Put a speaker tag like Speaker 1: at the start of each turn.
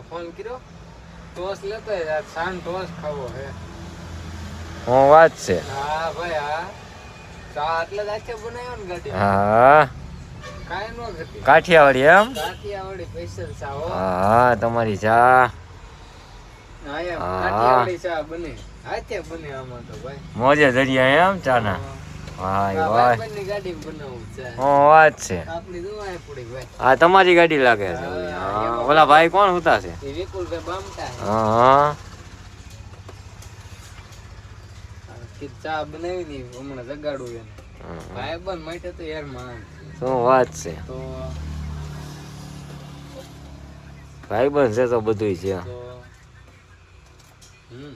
Speaker 1: Phone કર્યો toss લેતો San toss ખાવો હે
Speaker 2: હું વાત છે
Speaker 1: હા ભાઈ હા ચા એટલે જ આખે બનાવ્યો ને ગાડી
Speaker 2: હા
Speaker 1: કાંઈ નો ઘટી
Speaker 2: કાઠિયાવાડી એમ
Speaker 1: કાઠિયાવાડી સ્પેશિયલ ચા હો
Speaker 2: હા તમારી ચા
Speaker 1: હા એમ
Speaker 2: હા.
Speaker 1: કાઠિયાવાડી ચા બને હાથે બને આમાં તો ભાઈ
Speaker 2: મોજે દરિયા એમ ચાના વાહ
Speaker 1: આ
Speaker 2: વાહ
Speaker 1: ભાઈબંધની ગાડી બનાવું છે
Speaker 2: હું વાત છે
Speaker 1: આપણી દુઆએ પડી ભાઈ
Speaker 2: આ તમારી ગાડી લાગે છે હા. ઓલા ભાઈ કોણ હતા છે
Speaker 1: એ વિપુલભાઈ બામટા હે.
Speaker 2: હા
Speaker 1: કીધું ચા બનાવી ની હમણાં જગાડું એને ભાઈબંધ માટે તો યાર માન
Speaker 2: શું વાત છે
Speaker 1: તો
Speaker 2: ભાઈ બન છે તો બધું છે
Speaker 1: તો હમ